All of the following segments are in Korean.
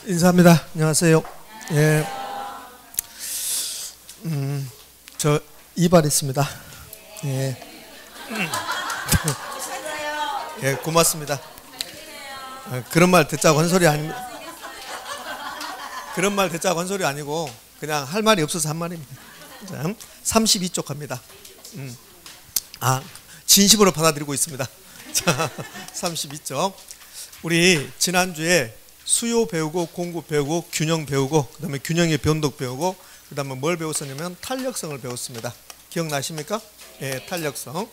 인사합니다. 안녕하세요. 예, 저 이발 있습니다. 예, 예, 고맙습니다. 그런 말 듣자고 한 소리 아닙니다. 그런 말 듣자고 한 소리 아니고 그냥 할 말이 없어서 한 말입니다. 자, 32쪽 갑니다. 진심으로 받아들이고 있습니다. 자, 32쪽. 우리 지난주에 수요 배우고 공급 배우고 균형 배우고 그 다음에 균형의 변동 배우고 그 다음에 뭘 배웠었냐면 탄력성을 배웠습니다. 기억나십니까? 예, 탄력성.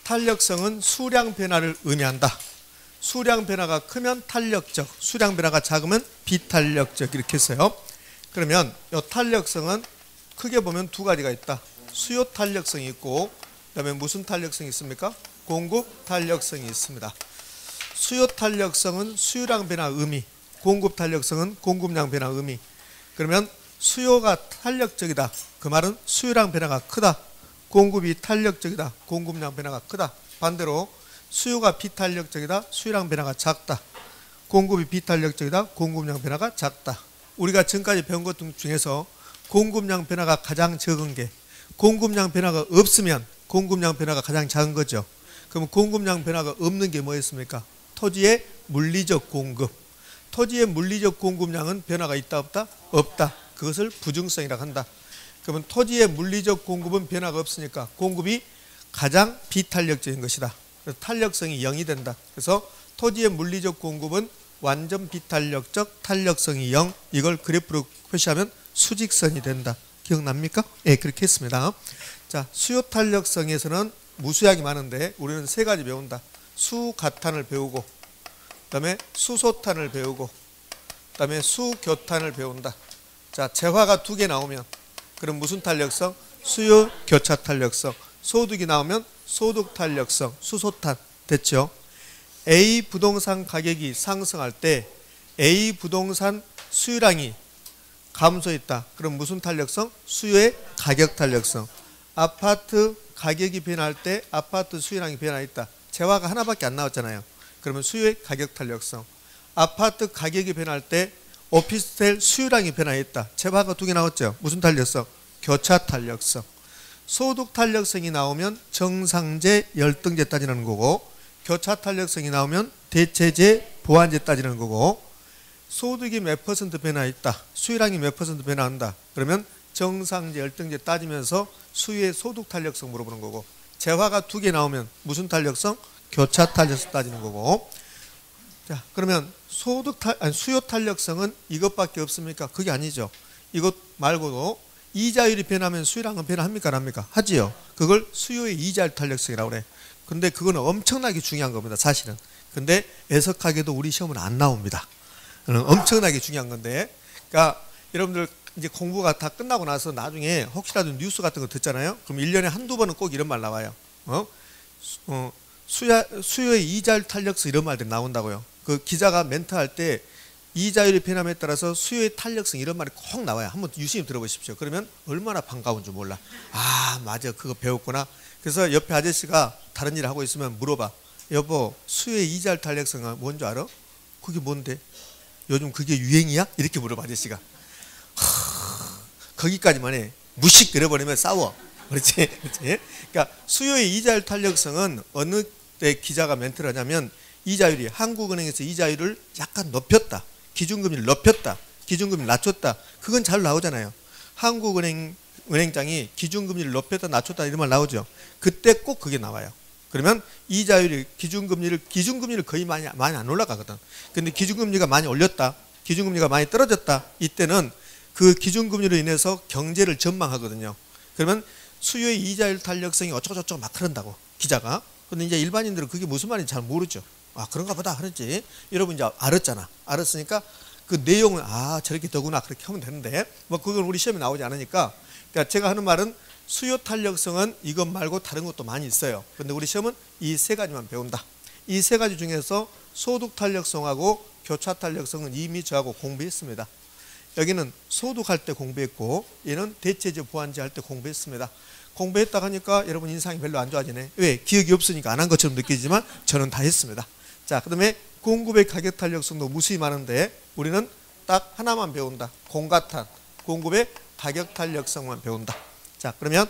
탄력성은 수량 변화를 의미한다. 수량 변화가 크면 탄력적, 수량 변화가 작으면 비탄력적 이렇게 했어요. 그러면 이 탄력성은 크게 보면 두 가지가 있다. 수요 탄력성이 있고 그 다음에 무슨 탄력성이 있습니까? 공급 탄력성이 있습니다. 수요 탄력성은 수요량 변화 의미, 공급 탄력성은 공급량 변화 의미. 그러면 수요가 탄력적이다. 그 말은 수요량 변화가 크다. 공급이 탄력적이다. 공급량 변화가 크다. 반대로 수요가 비탄력적이다. 수요량 변화가 작다. 공급이 비탄력적이다. 공급량 변화가 작다. 우리가 지금까지 배운 것 중에서 공급량 변화가 가장 적은 게 공급량 변화가 없으면 공급량 변화가 가장 작은 거죠. 그럼 공급량 변화가 없는 게 뭐였습니까? 토지의 물리적 공급. 토지의 물리적 공급량은 변화가 있다 없다? 없다. 그것을 부증성이라고 한다. 그러면 토지의 물리적 공급은 변화가 없으니까 공급이 가장 비탄력적인 것이다. 그래서 탄력성이 0이 된다. 그래서 토지의 물리적 공급은 완전 비탄력적, 탄력성이 0. 이걸 그래프로 표시하면 수직선이 된다. 기억납니까? 예, 그렇게 했습니다. 자, 수요 탄력성에서는 무수약이 많은데 우리는 세 가지 배운다. 수가탄을 배우고 그 다음에 수소탄을 배우고 그 다음에 수교탄을 배운다. 자, 재화가 두 개 나오면 그럼 무슨 탄력성? 수요 교차 탄력성. 소득이 나오면 소득 탄력성, 수소탄. 됐죠? A 부동산 가격이 상승할 때 A 부동산 수요량이 감소했다. 그럼 무슨 탄력성? 수요의 가격 탄력성. 아파트 가격이 변할 때 아파트 수요량이 변화했다. 재화가 하나밖에 안 나왔잖아요. 그러면 수요의 가격 탄력성. 아파트 가격이 변할 때 오피스텔 수요량이 변화했다. 재화가 두 개 나왔죠. 무슨 탄력성? 교차 탄력성. 소득 탄력성이 나오면 정상제, 열등제 따지는 거고 교차 탄력성이 나오면 대체제, 보완제 따지는 거고 소득이 몇 퍼센트 변화했다. 수요량이 몇 퍼센트 변화한다. 그러면 정상제, 열등제 따지면서 수요의 소득 탄력성 물어보는 거고 재화가 두 개 나오면 무슨 탄력성? 교차 탄력성 따지는 거고. 자, 그러면 수요 탄력성은 이것밖에 없습니까? 그게 아니죠. 이것 말고도 이자율이 변하면 수요량은 변화합니까? 안 합니까? 하지요. 그걸 수요의 이자율 탄력성이라고 그래. 근데 그거는 엄청나게 중요한 겁니다. 사실은. 근데 애석하게도 우리 시험은 안 나옵니다. 엄청나게 중요한 건데. 그러니까 여러분들 이제 공부가 다 끝나고 나서 나중에 혹시라도 뉴스 같은 거 듣잖아요. 그럼 1년에 한두 번은 꼭 이런 말 나와요. 수요의 이자율 탄력성 이런 말들이 나온다고요. 그 기자가 멘트할 때 이자율의 변함에 따라서 수요의 탄력성 이런 말이 꼭 나와요. 한번 유심히 들어보십시오. 그러면 얼마나 반가운 줄 몰라. 아, 맞아. 그거 배웠구나. 그래서 옆에 아저씨가 다른 일 하고 있으면 물어봐. 여보, 수요의 이자율 탄력성은 뭔지 알아? 그게 뭔데? 요즘 그게 유행이야? 이렇게 물어봐 아저씨가. 거기까지만 해. 무식 그려버리면 싸워. 그렇지? 그렇지? 그러니까 수요의 이자율 탄력성은 어느 때 기자가 멘트를 하냐면 이자율이 한국은행에서 이자율을 약간 높였다. 기준금리를 높였다. 기준금리를 낮췄다. 그건 잘 나오잖아요. 한국은행장이 기준금리를 높였다 낮췄다 이런 말 나오죠. 그때 꼭 그게 나와요. 그러면 이자율이 기준금리를 거의 많이 안 올라가거든. 근데 기준금리가 많이 올렸다. 기준금리가 많이 떨어졌다. 이때는 그 기준금리로 인해서 경제를 전망하거든요. 그러면 수요의 이자율 탄력성이 어쩌고저쩌고 막 그런다고 기자가. 근데 이제 일반인들은 그게 무슨 말인지 잘 모르죠. 아, 그런가 보다 하는지. 여러분 이제 알았잖아. 알았으니까 그 내용은 저렇게 더구나 그렇게 하면 되는데 뭐 그건 우리 시험에 나오지 않으니까. 그러니까 제가 하는 말은 수요 탄력성은 이것 말고 다른 것도 많이 있어요. 근데 우리 시험은 이 세 가지만 배운다. 이 세 가지 중에서 소득 탄력성하고 교차 탄력성은 이미 저하고 공부했습니다. 여기는 소득할 때 공부했고 얘는 대체제, 보완제 할 때 공부했습니다. 공부했다 하니까 여러분 인상이 별로 안 좋아지네. 왜? 기억이 없으니까 안 한 것처럼 느끼지만 저는 다 했습니다. 자, 그 다음에 공급의 가격 탄력성도 무수히 많은데 우리는 딱 하나만 배운다. 공가탄, 공급의 가격 탄력성만 배운다. 자, 그러면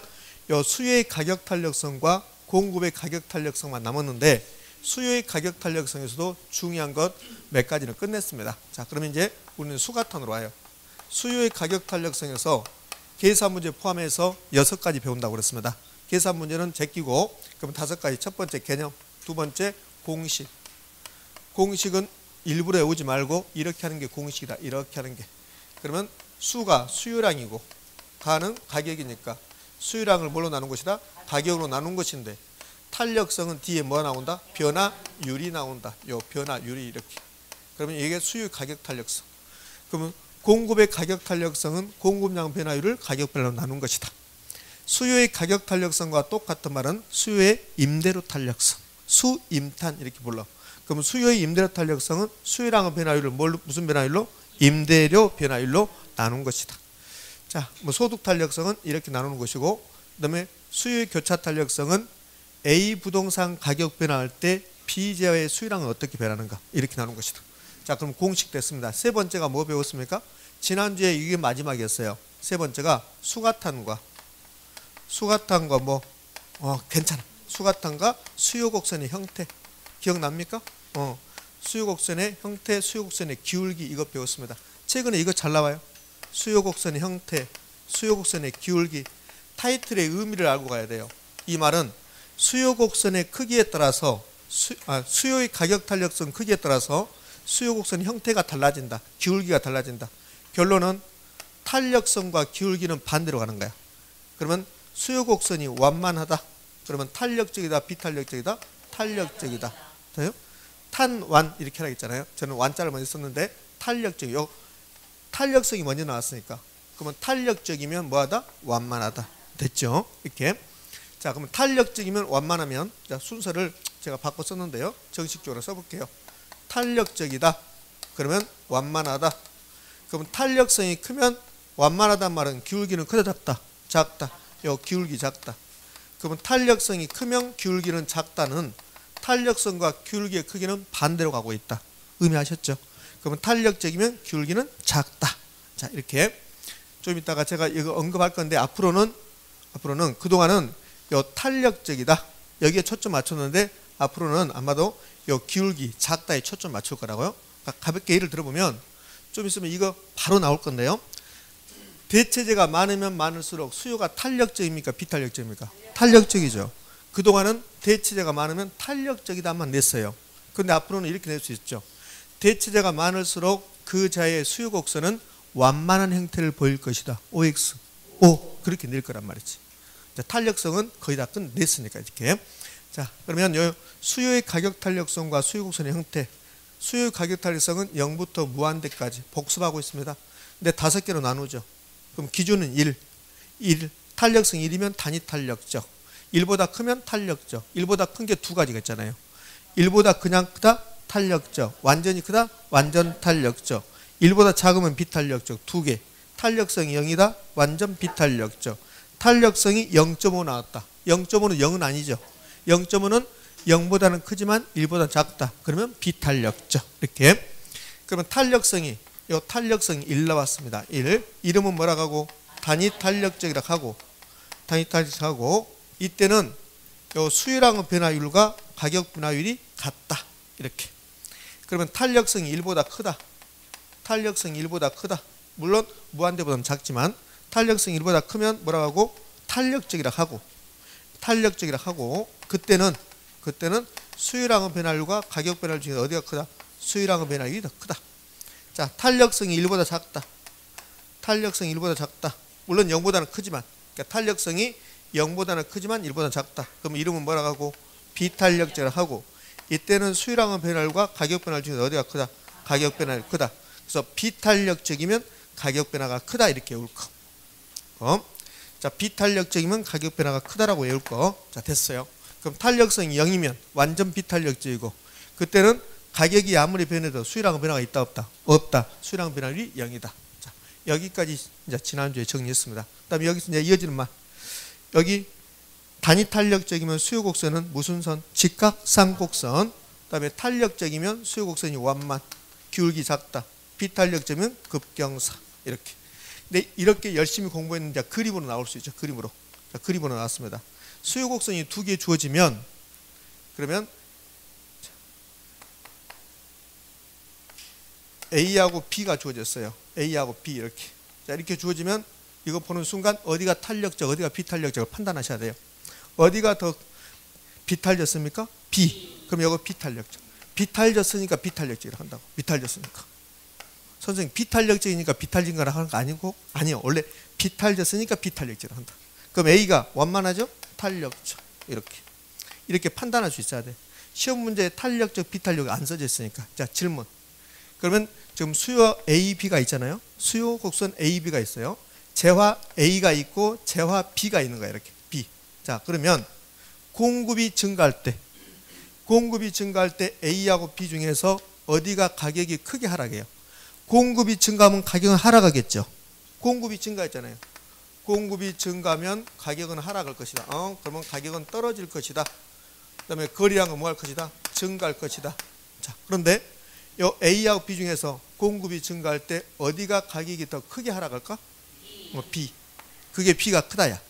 요 수요의 가격 탄력성과 공급의 가격 탄력성만 남았는데 수요의 가격 탄력성에서도 중요한 것 몇 가지는 끝냈습니다. 자, 그러면 이제 우리는 수가탄으로 와요. 수요의 가격 탄력성에서 계산 문제 포함해서 6가지 배운다고 그랬습니다. 계산 문제는 제끼고 그럼 5가지. 첫 번째 개념, 두 번째 공식. 공식은 일부러 외우지 말고 이렇게 하는 게 공식이다. 이렇게 하는 게. 그러면 수가 수요량이고 가는 가격이니까 수요량을 뭘로 나눈 것이다? 가격으로 나눈 것인데 탄력성은 뒤에 뭐 나온다? 변화율이 나온다. 요 변화율이 이렇게. 그러면 이게 수요 가격 탄력성. 그러면 공급의 가격 탄력성은 공급량 변화율을 가격별로 나눈 것이다. 수요의 가격 탄력성과 똑같은 말은 수요의 임대료 탄력성. 수임탄 이렇게 불러. 그럼 수요의 임대료 탄력성은 수요량의 변화율을 무슨 변화율로? 임대료 변화율로 나눈 것이다. 자, 뭐 소득 탄력성은 이렇게 나누는 것이고, 그다음에 수요의 교차 탄력성은 A 부동산 가격 변화할 때 B 제화의 수요량은 어떻게 변하는가 이렇게 나누는 것이다. 자, 그럼 공식 됐습니다. 세 번째가 뭐 배웠습니까? 지난주에 이게 마지막이었어요. 세 번째가 수가탄과 괜찮아. 수가탄과 수요곡선의 형태 기억납니까? 수요곡선의 형태, 수요곡선의 기울기 이거 배웠습니다. 최근에 이거 잘 나와요. 수요곡선의 형태, 수요곡선의 기울기. 타이틀의 의미를 알고 가야 돼요. 이 말은 수요곡선의 크기에 따라서 수요의 가격 탄력성 크기에 따라서 수요곡선의 형태가 달라진다. 기울기가 달라진다. 결론은 탄력성과 기울기는 반대로 가는 거야. 그러면 수요곡선이 완만하다. 그러면 탄력적이다, 비탄력적이다? 탄력적이다. 돼요? 탄완 이렇게 하겠잖아요. 저는 완자를 먼저 썼는데 탄력적이요. 탄력성이 먼저 나왔으니까. 그러면 탄력적이면 뭐하다? 완만하다. 됐죠? 이렇게. 자, 그러면 탄력적이면 완만하면 자, 순서를 제가 바꿔 썼는데요. 정식적으로 써볼게요. 탄력적이다. 그러면 완만하다. 그러면 탄력성이 크면 완만하단 말은 기울기는 크다 작다? 작다. 요 기울기 작다. 그러면 탄력성이 크면 기울기는 작다는 탄력성과 기울기의 크기는 반대로 가고 있다. 의미하셨죠? 그러면 탄력적이면 기울기는 작다. 자, 이렇게 좀 이따가 제가 이거 언급할 건데 앞으로는 그동안은 요 탄력적이다. 여기에 초점 맞췄는데 앞으로는 아마도 요 기울기 작다에 초점 맞출 거라고요. 그러니까 가볍게 예를 들어보면 좀 있으면 이거 바로 나올 건데요. 대체재가 많으면 많을수록 수요가 탄력적입니까? 비탄력적입니까? 탄력적이죠. 그동안은 대체재가 많으면 탄력적이다만 냈어요. 그런데 앞으로는 이렇게 낼 수 있죠. 대체재가 많을수록 그 자의 수요 곡선은 완만한 형태를 보일 것이다. OX. 그렇게 낼 거란 말이지. 자, 탄력성은 거의 다 끝냈으니까 이렇게. 자, 그러면 요 수요의 가격 탄력성과 수요 곡선의 형태. 수요의 가격 탄력성은 0부터 무한대까지 복습하고 있습니다. 근데 5개로 나누죠. 그럼 기준은 1. 탄력성 1이면 단위 탄력적. 1보다 크면 탄력적. 1보다 큰 게 2가지가 있잖아요. 1보다 그냥 크다? 탄력적. 완전히 크다? 완전 탄력적. 1보다 작으면 비탄력적. 2개. 탄력성이 0이다? 완전 비탄력적. 탄력성이 0.5 나왔다. 0.5는 0은 아니죠. 0.5는 0보다는 크지만 1보다 작다. 그러면 비탄력적. 이렇게. 그러면 탄력성이 1 나왔습니다. 1. 이름은 뭐라고 하고? 단위 탄력적이라고 하고. 단위 탄력적하고 이때는 요 수요량의 변화율과 가격 변화율이 같다. 이렇게. 그러면 탄력성이 1보다 크다. 탄력성이 1보다 크다. 물론 무한대보다는 작지만 탄력성이 1보다 크면 뭐라고 하고? 탄력적이라고 하고. 탄력적이라고 하고 그때는 수요량의 변화율과 가격 변화율 중에 어디가 크다? 수요량의 변화율이 더 크다. 자, 탄력성이 1보다 작다. 탄력성이 1보다 작다. 물론 0보다는 크지만 그러니까 탄력성이 0보다는 크지만 1보다 작다. 그럼 이름은 뭐라고 하고? 비탄력적이라고 하고 이때는 수요량의 변화율과 가격 변화율 중에 어디가 크다? 가격 변화율이 크다. 그래서 비탄력적이면 가격 변화가 크다 이렇게 외울 거. 자, 비탄력적이면 가격 변화가 크다라고 외울 거. 자, 됐어요. 그럼 탄력성이 0이면 완전 비탄력적이고 그때는 가격이 아무리 변해도 수요량의 변화가 있다 없다? 없다. 수요량 변화율이 0이다. 자, 여기까지 이제 지난주에 정리했습니다. 그다음에 여기서 이제 이어지는 말. 여기 단위 탄력적이면 수요 곡선은 무슨 선? 직각상곡선. 그다음에 탄력적이면 수요 곡선이 완만, 기울기 작다. 비탄력적이면 급경사. 이렇게. 근데 이렇게 열심히 공부했는데 그림으로 나올 수 있죠. 그림으로. 자, 그림으로 나왔습니다. 수요 곡선이 두 개 주어지면 그러면 A하고 B가 주어졌어요. A하고 B 이렇게. 자, 이렇게 주어지면 이거 보는 순간 어디가 탄력적, 어디가 비탄력적을 판단하셔야 돼요. 어디가 더 비탄졌습니까? B. 그럼 이거 비탄력적. 비탄졌으니까 비탄력적이라 한다고. 비탄졌으니까. 선생님 비탄력적이니까 비탄진 거라 하는 거 아니고? 아니요. 원래 비탄졌으니까 비탄력적이라 한다. 그럼 A가 완만하죠? 탄력적. 이렇게 판단할 수 있어야 돼. 시험 문제에 탄력적, 비탄력이 안 써져 있으니까. 자, 질문. 그러면 지금 수요 A, B가 있잖아요. 수요 곡선 A, B가 있어요. 재화 A가 있고 재화 B가 있는 거야. 이렇게 B. 자, 그러면 공급이 증가할 때 A하고 B 중에서 어디가 가격이 크게 하락해요? 공급이 증가하면 가격은 하락하겠죠. 공급이 증가했잖아요. 공급이 증가하면 가격은 하락할 것이다. 그러면 가격은 떨어질 것이다. 그다음에 거래량은 뭐 할 것이다? 증가할 것이다. 자, 그런데 요 A하고 B 중에서 공급이 증가할 때 어디가 가격이 더 크게 하락할까? B. 그게 B가 크다야.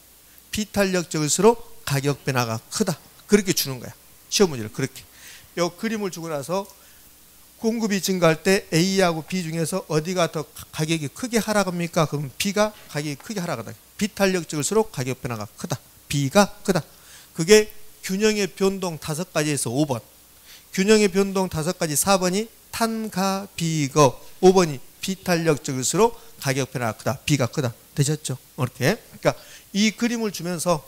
비탄력적일수록 가격 변화가 크다. 그렇게 주는 거야. 시험 문제를 그렇게. 요 그림을 주고 나서 공급이 증가할 때 A하고 B 중에서 어디가 더 가격이 크게 하락합니까? 그럼 B가 가격이 크게 하락하다. 비탄력적일수록 가격 변화가 크다. B가 크다. 그게 균형의 변동 5가지에서 5번. 균형의 변동 5가지 4번이 탄가 비거, 5번이 비탄력적일수록 가격 변화가 크다. B가 크다. 되셨죠? 이렇게. 그러니까 이 그림을 주면서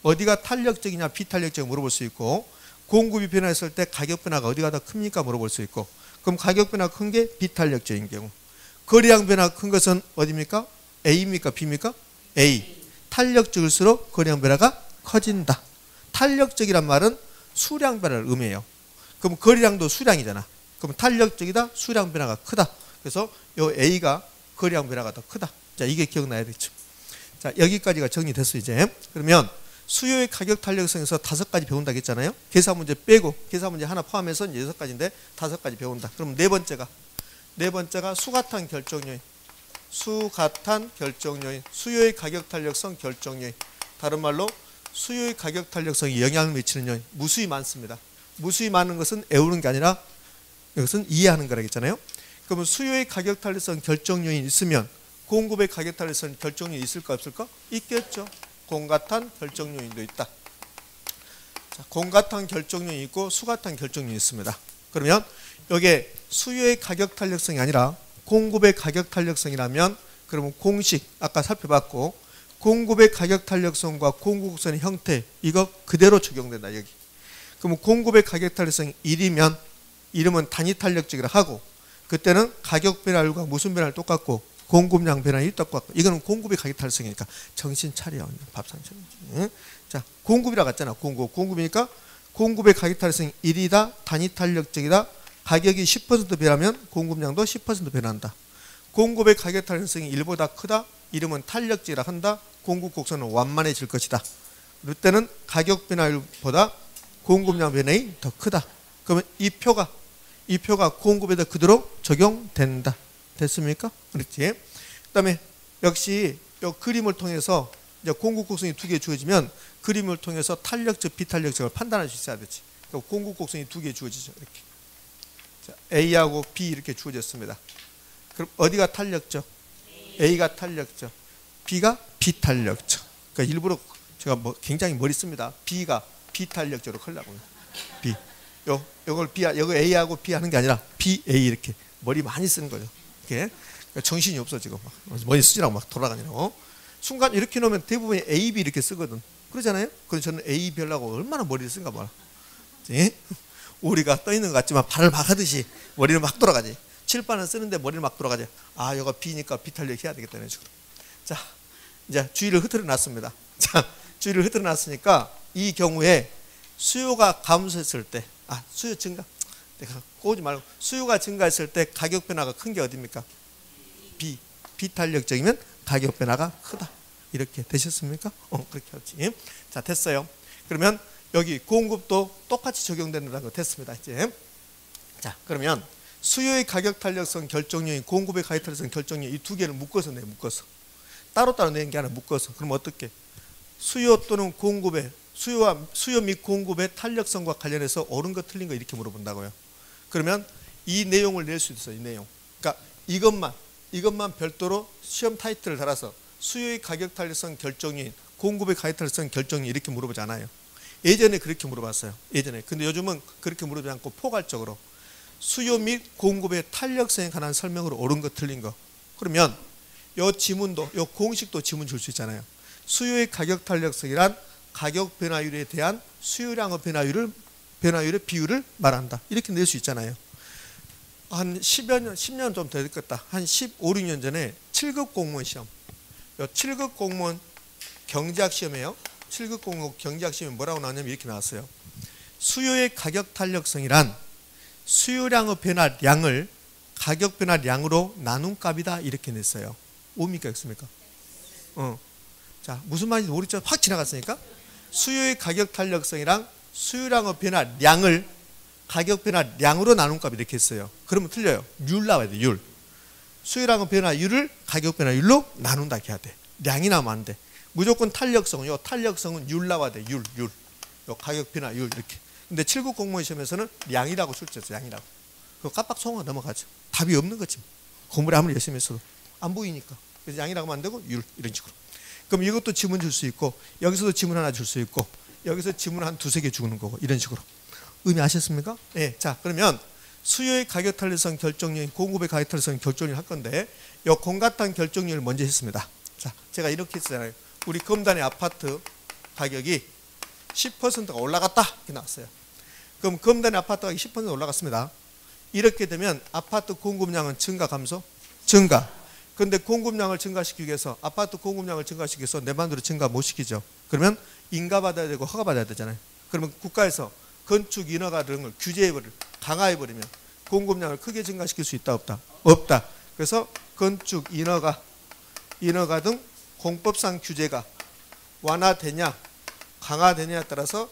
어디가 탄력적이냐 비탄력적이냐 물어볼 수 있고, 공급이 변화했을 때 가격 변화가 어디가 더 큽니까 물어볼 수 있고, 그럼 가격 변화가 큰 게 비탄력적인 경우, 거래량 변화가 큰 것은 어디입니까? A입니까? B입니까? A. 탄력적일수록 거래량 변화가 커진다. 탄력적이란 말은 수량 변화를 의미해요. 그럼 거래량도 수량이잖아. 그럼 탄력적이다, 수량 변화가 크다. 그래서 요 A가 거래량 변화가 더 크다. 자, 이게 기억나야 되죠. 자, 여기까지가 정리됐어요. 이제 그러면 수요의 가격 탄력성에서 5가지 배운다고 했잖아요. 계산 문제 빼고 계산 문제 하나 포함해서 6가지인데 5가지 배운다. 그럼 네 번째가 수가탄 결정요인. 수가탄 결정요인. 수요의 가격 탄력성 결정요인. 다른 말로 수요의 가격 탄력성이 영향을 미치는 요인. 무수히 많습니다. 무수히 많은 것은 외우는 게 아니라 이것은 이해하는 거라고 했잖아요. 그러면 수요의 가격 탄력성 결정 요인이 있으면 공급의 가격 탄력성 결정 요인이 있을까 없을까? 있겠죠. 공가탄 결정 요인도 있다. 자, 공가탄 결정 요인이 있고 수가탄 결정 요인이 있습니다. 그러면 여기에 수요의 가격 탄력성이 아니라 공급의 가격 탄력성이라면 그러면 공식 아까 살펴봤고, 공급의 가격 탄력성과 공급 곡선의 형태 이거 그대로 적용된다. 여기. 그러면 공급의 가격 탄력성이 1이면 이름은 단위 탄력적이라 하고, 그때는 가격 변화율과 무슨 변화율 똑같고 공급량 변화율이 똑같고, 이거는 공급의 가격 탄력성이니까 정신 차려. 밥상 차려. 자, 공급이라고 했잖아. 공급이니까 공급의 가격 탄력성이 1이다. 단위 탄력적이다. 가격이 10% 변하면 공급량도 10% 변한다. 공급의 가격 탄력성이 1보다 크다. 이름은 탄력적이라 한다. 공급 곡선은 완만해질 것이다. 이때는 가격 변화율보다 공급량 변화율이 더 크다. 그러면 이 표가 공급에다 그대로 적용된다. 됐습니까? 그렇지? 그다음에 역시 이 그림을 통해서 이제 공급 곡선이 2개 주어지면 그림을 통해서 탄력적, 비탄력적을 판단할 수 있어야 되지. 그러니까 공급 곡선이 2개 주어지죠. 이렇게. 자, A하고 B 이렇게 주어졌습니다. 그럼 어디가 탄력적? A가 탄력적, B가 비탄력적. 그러니까 일부러 제가 굉장히 머리 씁니다. B가 비탄력적으로 하려고. B. 요걸 B, 요거 A하고 B 하는 게 아니라 B, A 이렇게 머리 많이 쓰는 거죠. 이렇게. 그러니까 정신이 없어 지금 막 머리 쓰지라고 막 돌아다니고. 순간 이렇게 놓으면 대부분 A, B 이렇게 쓰거든. 그러잖아요. 그래서 저는 A, B 하려고 얼마나 머리를 쓴가 봐. 우리가 떠 있는 것 같지만 발을 막 하듯이 머리를 막 돌아가지. 칠판을 쓰는데 머리를 막 돌아가지. 아, 이거 B니까 비탄력 해야 되겠다 이런 식으로. 자, 이제 주의를 흐트러 놨습니다. 자, 주의를 흐트러 놨으니까 이 경우에 수요가 감소했을 때, 수요 증가. 내가 꼬지 말고 수요가 증가했을 때 가격 변화가 큰 게 어디입니까? B. 비탄력적이면 가격 변화가 크다. 이렇게 되셨습니까? 그렇게 하지. 자, 됐어요. 그러면 여기 공급도 똑같이 적용된다는 거 됐습니다. 이제. 자, 그러면 수요의 가격 탄력성 결정력이 공급의 가격 탄력성 결정력 이 두 개를 묶어서 내 묶어서 따로따로 내는 게 아니라 묶어서. 그럼 어떻게? 수요 또는 공급의 수요 및 공급의 탄력성과 관련해서 옳은 거 틀린 거 이렇게 물어본다고요. 그러면 이 내용을 낼 수 있어요. 이 내용. 그러니까 이것만 별도로 시험 타이틀을 달아서 수요의 가격 탄력성 결정인 공급의 가격 탄력성 결정인 이렇게 물어보지 않아요. 예전에 그렇게 물어봤어요. 예전에. 근데 요즘은 그렇게 물어보지 않고 포괄적으로 수요 및 공급의 탄력성에 관한 설명으로 옳은 거 틀린 거. 그러면 요 지문도 요 공식도 지문 줄 수 있잖아요. 수요의 가격 탄력성이란 가격 변화율에 대한 수요량의 변화율의 비율을 말한다. 이렇게 낼 수 있잖아요. 한 10년 좀 되겠다. 한 15, 16년 전에 7급 공무원 시험. 요 7급 공무원 경제학 시험이에요. 7급 공무원 경제학 시험이 뭐라고 나왔냐면 이렇게 나왔어요. 수요의 가격 탄력성이란 수요량의 변화량을 가격 변화량으로 나눈 값이다. 이렇게 냈어요. 옵니까? 없습니까? 자, 무슨 말인지 모르겠죠? 확 지나갔으니까. 수요의 가격 탄력성이랑 수요량의 변화량을 가격 변화량으로 나눈 값 이렇게 했어요. 그러면 틀려요. 율 나와야 돼. 율. 수요량의 변화율을 가격 변화율로 나눈다 이렇게 해야 돼. 량이 나오면 안 돼. 무조건 탄력성은 탄력성은 율 나와야 돼. 율. 요 가격 변화율 이렇게. 근데 7급 공무원 시험에서는 양이라고 출제했어요. 양이라고. 그거 깜빡 속아 넘어가죠. 답이 없는 거지. 공부를 아무리 열심히 했어도 안 보이니까. 그래서 양이라고 하면 안 되고 율 이런 식으로. 그럼 이것도 지문 줄 수 있고 여기서도 지문 하나 줄 수 있고 여기서 지문 한 두세 개 주는 거고 이런 식으로. 의미 아셨습니까? 네. 자, 그러면 수요의 가격 탄력성 결정률, 공급의 가격 탄력성 결정률 할 건데 이 공가탄 결정률을 먼저 했습니다. 자, 제가 이렇게 했잖아요. 우리 금단의 아파트 가격이 10%가 올라갔다 이렇게 나왔어요. 그럼 금단의 아파트 가격이 10% 올라갔습니다. 이렇게 되면 아파트 공급량은 증가 감소? 증가. 근데 공급량을 증가시키기 위해서 아파트 공급량을 증가시키기 위해서 내 마음대로 증가 못 시키죠. 그러면 인가받아야 되고 허가받아야 되잖아요. 그러면 국가에서 건축 인허가 등을 규제해버리면 강화해버리면 공급량을 크게 증가시킬 수 있다 없다? 없다. 그래서 건축 인허가 등 공법상 규제가 완화되냐 강화되냐에 따라서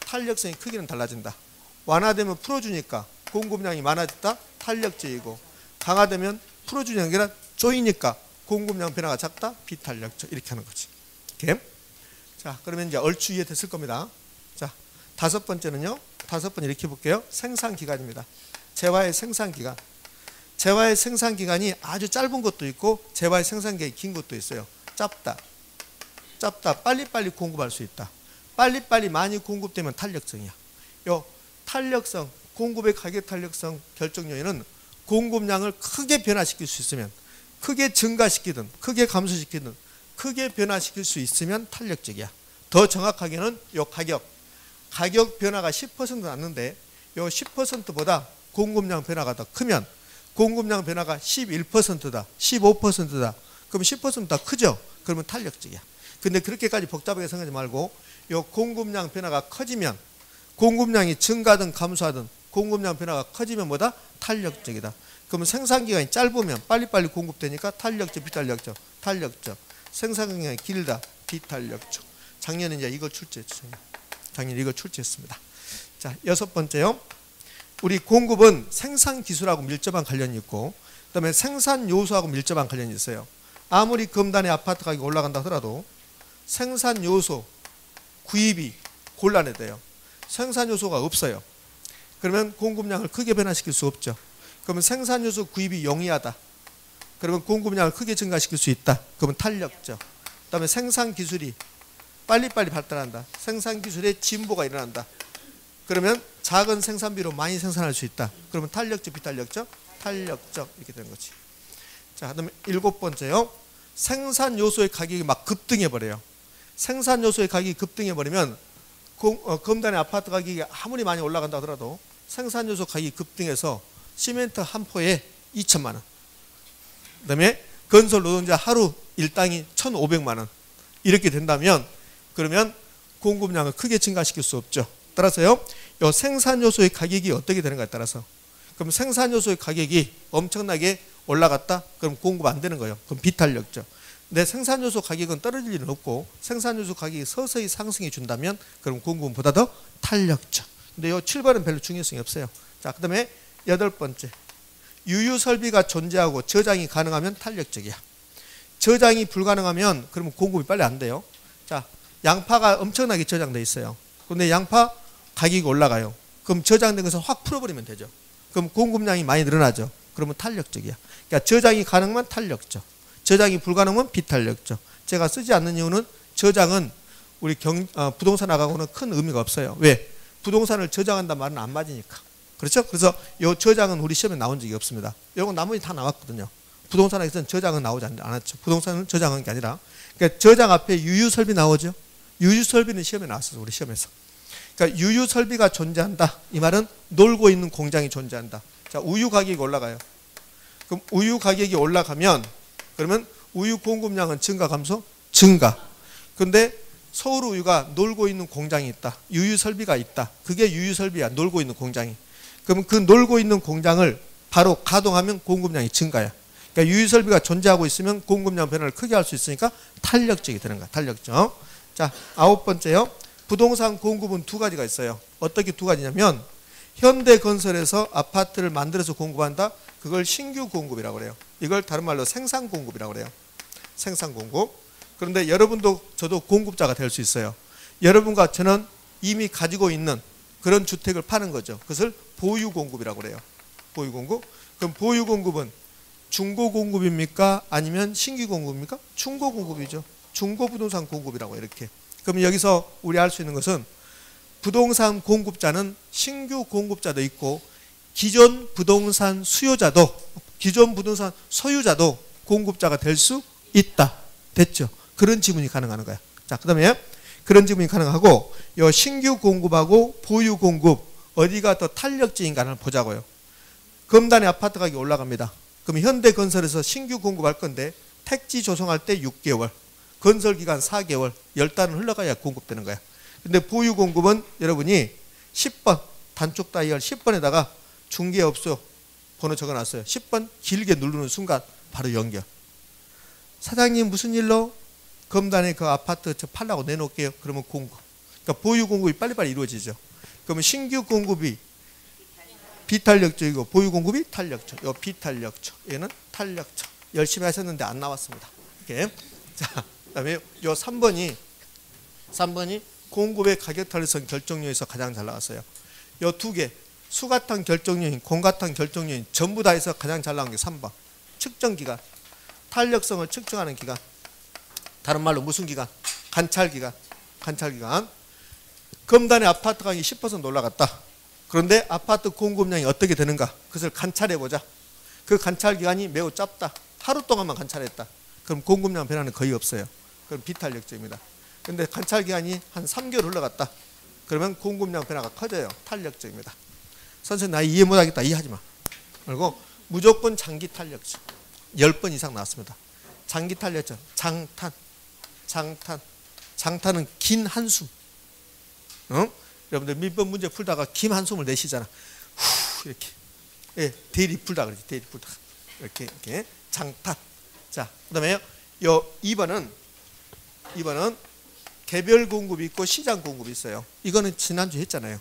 탄력성이 크기는 달라진다. 완화되면 풀어주니까 공급량이 많아졌다 탄력적이고 강화되면 풀어주는 게 아니라 쪼이니까 공급량 변화가 작다 비탄력적 이렇게 하는 거지. 이렇게. 자, 그러면 이제 얼추 이해됐을 겁니다. 자, 다섯 번째는요. 다섯 번째 이렇게 볼게요. 생산기간입니다. 재화의 생산기간. 재화의 생산기간이 아주 짧은 것도 있고 재화의 생산기간이 긴 것도 있어요. 짧다. 빨리빨리 공급할 수 있다. 빨리빨리 많이 공급되면 탄력성이야. 요 탄력성, 공급의 가격 탄력성 결정 요인은 공급량을 크게 변화시킬 수 있으면 크게 증가시키든 크게 감소시키든 크게 변화시킬 수 있으면 탄력적이야. 더 정확하게는 요 가격 변화가 10% 났는데 요 10%보다 공급량 변화가 더 크면 공급량 변화가 11%다 15%다 그럼 10%다 크죠. 그러면 탄력적이야. 근데 그렇게까지 복잡하게 생각하지 말고 요 공급량 변화가 커지면 공급량이 증가하든 감소하든 공급량 변화가 커지면 뭐다? 탄력적이다. 그러면 생산기간이 짧으면 빨리빨리 공급되니까 탄력적, 비탄력적, 탄력적. 생산기간이 길다, 비탄력적. 작년에 이제 이걸 출제했죠. 작년에 이걸 출제했습니다. 자, 여섯 번째요. 우리 공급은 생산 기술하고 밀접한 관련이 있고, 그다음에 생산 요소하고 밀접한 관련이 있어요. 아무리 금단의 아파트 가격이 올라간다 하더라도 생산 요소 구입이 곤란해져요. 생산 요소가 없어요. 그러면 공급량을 크게 변화시킬 수 없죠. 그러면 생산 요소 구입이 용이하다. 그러면 공급량을 크게 증가시킬 수 있다. 그러면 탄력적. 그다음에 생산 기술이 빨리빨리 발달한다. 생산 기술의 진보가 일어난다. 그러면 작은 생산비로 많이 생산할 수 있다. 그러면 탄력적, 비탄력적, 탄력적 이렇게 되는 거지. 자, 그다음에 일곱 번째요. 생산 요소의 가격이 막 급등해 버려요. 생산 요소의 가격이 급등해 버리면 금단의 아파트 가격이 아무리 많이 올라간다 하더라도 생산 요소 가격이 급등해서 시멘트 한 포에 2천만 원. 그다음에 건설 노동자 하루 일당이 1,500만 원. 이렇게 된다면 그러면 공급량을 크게 증가시킬 수 없죠. 따라서요. 이 생산 요소의 가격이 어떻게 되는가에 따라서 그럼 생산 요소의 가격이 엄청나게 올라갔다? 그럼 공급 안 되는 거예요. 그럼 비탄력적. 근데 생산 요소 가격은 떨어질 일은 없고 생산 요소 가격이 서서히 상승해 준다면 그럼 공급은 보다 더 탄력적. 근데 이 7번은 별로 중요성이 없어요. 자, 그다음에 여덟 번째. 유유 설비가 존재하고 저장이 가능하면 탄력적이야. 저장이 불가능하면 그러면 공급이 빨리 안 돼요. 자, 양파가 엄청나게 저장돼 있어요. 그런데 양파 가격이 올라가요. 그럼 저장된 것을 확 풀어버리면 되죠. 그럼 공급량이 많이 늘어나죠. 그러면 탄력적이야. 그러니까 저장이 가능하면 탄력적, 저장이 불가능하면 비탄력적. 제가 쓰지 않는 이유는 저장은 우리 부동산학하고는 큰 의미가 없어요. 왜? 부동산을 저장한다는 말은 안 맞으니까. 그렇죠? 그래서 이 저장은 우리 시험에 나온 적이 없습니다. 이건 나머지 다 나왔거든요. 부동산학에서는 저장은 나오지 않았죠. 부동산은 저장한 게 아니라. 그러니까 저장 앞에 유유설비 나오죠. 유유설비는 시험에 나왔어요. 우리 시험에서. 그러니까 유유설비가 존재한다. 이 말은 놀고 있는 공장이 존재한다. 자, 우유 가격이 올라가요. 그럼 우유 가격이 올라가면 그러면 우유 공급량은 증가 감소? 증가. 그런데 서울 우유가 놀고 있는 공장이 있다. 유유설비가 있다. 그게 유유설비야. 놀고 있는 공장이. 그러면 그 놀고 있는 공장을 바로 가동하면 공급량이 증가야. 그러니까 유유설비가 존재하고 있으면 공급량 변화를 크게 할 수 있으니까 탄력적이 되는 거야. 탄력적. 자, 9번째요. 부동산 공급은 두 가지가 있어요. 어떻게 두 가지냐면 현대건설에서 아파트를 만들어서 공급한다. 그걸 신규 공급이라고 그래요. 이걸 다른 말로 생산 공급이라고 그래요. 생산 공급. 그런데 여러분도 저도 공급자가 될 수 있어요. 여러분과 저는 이미 가지고 있는 그런 주택을 파는 거죠. 그것을 보유 공급이라고 그래요. 보유 공급. 그럼 보유 공급은 중고 공급입니까? 아니면 신규 공급입니까? 중고 공급이죠. 중고 부동산 공급이라고 이렇게. 그럼 여기서 우리 알 수 있는 것은 부동산 공급자는 신규 공급자도 있고 기존 부동산 수요자도 기존 부동산 소유자도 공급자가 될 수 있다. 됐죠? 그런 지문이 가능한 거야. 자, 그다음에 그런 지문이 가능하고 이 신규 공급하고 보유 공급 어디가 더 탄력적인가를 보자고요. 금단의 아파트 가격이 올라갑니다. 그럼 현대건설에서 신규 공급할 건데 택지 조성할 때 6개월, 건설기간 4개월, 10달은 흘러가야 공급되는 거야. 근데 보유 공급은 여러분이 10번, 단축 다이얼 10번에다가 중개업소 번호 적어놨어요. 10번 길게 누르는 순간 바로 연결. 사장님 무슨 일로? 검단에 그 아파트 저 팔라고 내놓을게요. 그러면 공급. 그러니까 보유 공급이 빨리빨리 이루어지죠. 그러면 신규 공급이 비탄력적이고 보유 공급이 탄력적. 요 비탄력적. 얘는 탄력적. 열심히 하셨는데 안 나왔습니다. 이렇게. 자, 그다음에 요 3번이 공급의 가격 탄력성 결정요인에서 가장 잘 나왔어요. 요 두 개. 수가탄 결정요인, 공가탄 결정요인 전부 다 해서 가장 잘 나온 게 3번. 측정 기간. 탄력성을 측정하는 기간. 다른 말로 무슨 기간? 관찰 기간. 관찰 기간. 검단의 아파트 가격이 10% 올라갔다. 그런데 아파트 공급량이 어떻게 되는가? 그것을 관찰해 보자. 그 관찰 기간이 매우 짧다. 하루 동안만 관찰했다. 그럼 공급량 변화는 거의 없어요. 그럼 비탄력적입니다. 그런데 관찰 기간이 한 3개월 흘러갔다. 그러면 공급량 변화가 커져요. 탄력적입니다. 선생님 나 이해 못하겠다. 이해하지 마. 그리고 무조건 장기 탄력적. 10번 이상 나왔습니다. 장기 탄력적. 장탄. 장탄은 긴 한숨. 여러분들 민법 문제 풀다가 긴 한숨을 내쉬잖아. 후 이렇게. 예, 대리 풀다 그러지. 대리 풀다. 이렇게 장탄. 자, 그다음에 요 2번은 개별 공급이 있고 시장 공급이 있어요. 이거는 지난주 했잖아요.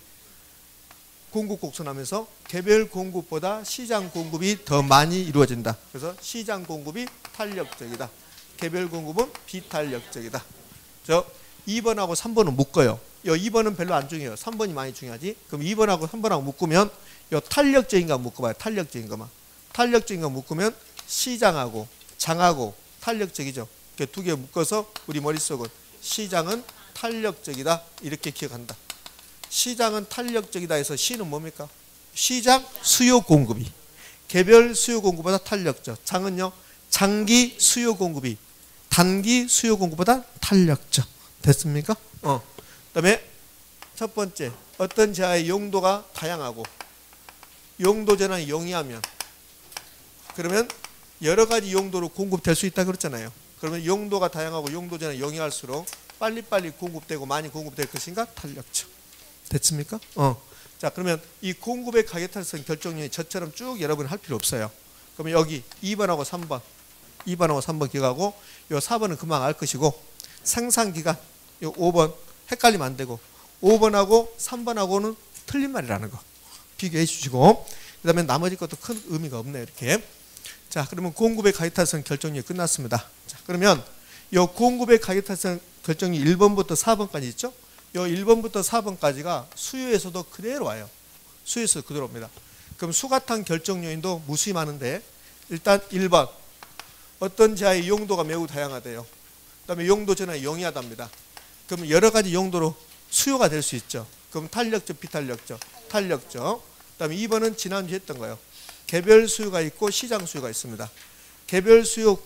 공급 곡선하면서 개별 공급보다 시장 공급이 더 많이 이루어진다. 그래서 시장 공급이 탄력적이다. 개별 공급은 비탄력적이다. 저 2번하고 3번은 묶어요. 요 2번은 별로 안 중요해요. 3번이 많이 중요하지. 그럼 2번하고 3번하고 묶으면 요 탄력적인 거 묶어봐요. 탄력적인 것만. 탄력적인 거 묶으면 시장하고 장하고 탄력적이죠. 이렇게 두 개 묶어서 우리 머릿속은 시장은 탄력적이다. 이렇게 기억한다. 시장은 탄력적이다 해서 시는 뭡니까? 시장 수요 공급이. 개별 수요 공급보다 탄력적. 장은요. 장기 수요 공급이 단기 수요 공급보다 탄력적. 됐습니까? 그다음에 첫 번째 어떤 재화의 용도가 다양하고 용도 전환이 용이하면 그러면 여러 가지 용도로 공급될 수 있다 그랬잖아요. 그러면 용도가 다양하고 용도 전환이 용이할수록 빨리빨리 공급되고 많이 공급될 것인가? 탄력적. 됐습니까? 자, 그러면 이 공급의 가격 탄력성 결정률이 저처럼 쭉 여러분 할 필요 없어요. 그러면 여기 2번하고 3번 기억하고 요 4번은 금방 알 것이고 생산기간 요 5번 헷갈리면 안 되고 5번하고 3번하고는 틀린 말이라는 거 비교해 주시고 그 다음에 나머지 것도 큰 의미가 없네요. 이렇게. 자, 그러면 공급의 가격탈성 결정률이 끝났습니다. 자, 그러면 이 공급의 가격탈성 결정률 1번부터 4번까지 있죠? 이 1번부터 4번까지가 수요에서도 그대로 와요. 수요에서도 그대로 옵니다. 그럼 수가탄 결정 요인도 무수히 많은데, 일단 1번 어떤 지하의 용도가 매우 다양하대요. 그 다음에 용도 전환이 용이하답니다. 그럼 여러 가지 용도로 수요가 될 수 있죠. 그럼 탄력적, 비탄력적, 탄력적. 그 다음에 2번은 지난주에 했던 거예요. 개별 수요가 있고 시장 수요가 있습니다. 개별 수요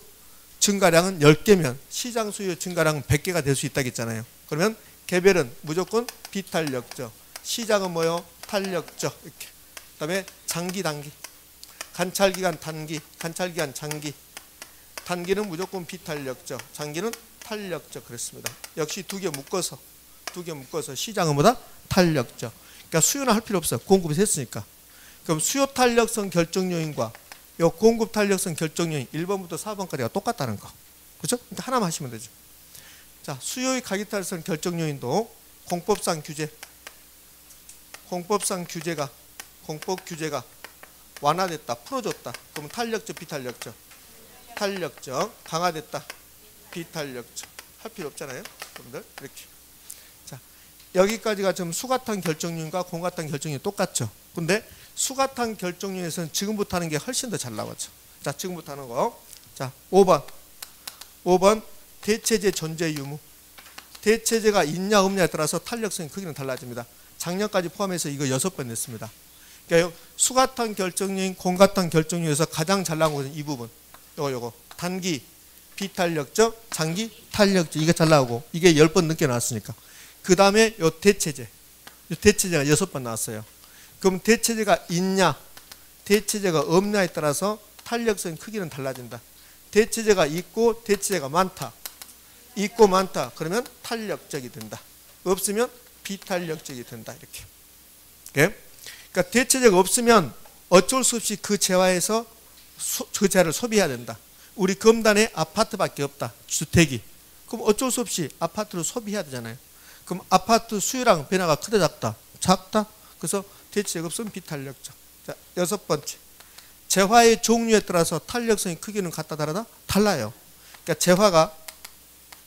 증가량은 10개면 시장 수요 증가량은 100개가 될 수 있다고 했잖아요. 그러면 개별은 무조건 비탄력적, 시장은 뭐요? 탄력적. 이렇게. 그 다음에 장기, 단기, 관찰기간 단기, 관찰기간 장기. 단기는 무조건 비탄력적, 장기는 탄력적. 그랬습니다. 역시 두 개 묶어서 시장은 뭐다? 탄력적. 그러니까 수요는 할 필요 없어요. 공급이 됐으니까. 그럼 수요 탄력성 결정 요인과 요 공급 탄력성 결정 요인 1번부터 4번까지가 똑같다는 거. 그렇죠? 그러니까 하나만 하시면 되죠. 자, 수요의 가격 탄력성 결정 요인도 공법 규제가 완화됐다, 풀어줬다. 그러면 탄력적, 비탄력적, 탄력적, 강화됐다, 비탄력적. 할 필요 없잖아요, 여러분들. 이렇게. 자, 여기까지가 지금 수가탄 결정률과 공가탄 결정률이 똑같죠. 근데 수가탄 결정률에서는 지금부터 하는 게 훨씬 더 잘 나왔죠. 자, 지금부터 하는 거. 자, 5번 대체제 존재 유무. 대체제가 있냐 없냐에 따라서 탄력성의 크기는 달라집니다. 작년까지 포함해서 이거 6번 냈습니다. 그러니까 수가탄 결정률, 공가탄 결정률에서 가장 잘 나온 것은 이 부분. 요거 단기 비탄력적, 장기 탄력적. 이게 잘 나오고, 이게 10번 넘게 나왔으니까. 그 다음에 요 대체제. 대체제가 6번 나왔어요. 그럼 대체제가 있냐, 대체제가 없냐에 따라서 탄력성 크기는 달라진다. 대체제가 있고 대체제가 많다. 있고 많다. 그러면 탄력적이 된다. 없으면 비탄력적이 된다. 이렇게. 그러니까 대체제가 없으면 어쩔 수 없이 그 재화에서 그 재화를 소비해야 된다. 우리 금단에 아파트밖에 없다. 주택이. 그럼 어쩔 수 없이 아파트를 소비해야 되잖아요. 그럼 아파트 수요량 변화가 크다 작다? 작다. 그래서 대체제가 없으면 비탄력적. 자, 6번째. 재화의 종류에 따라서 탄력성의 크기는 같다 다르다? 달라요. 그러니까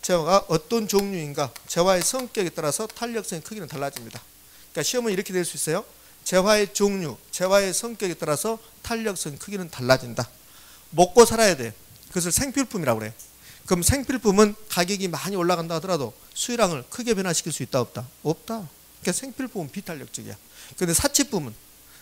재화가 어떤 종류인가, 재화의 성격에 따라서 탄력성의 크기는 달라집니다. 그러니까 시험은 이렇게 될 수 있어요. 재화의 종류, 재화의 성격에 따라서 탄력성 크기는 달라진다. 먹고 살아야 돼. 그것을 생필품이라고 그래. 그럼 생필품은 가격이 많이 올라간다 하더라도 수요량을 크게 변화시킬 수 있다 없다? 없다. 그러니까 생필품은 비탄력적이야. 그런데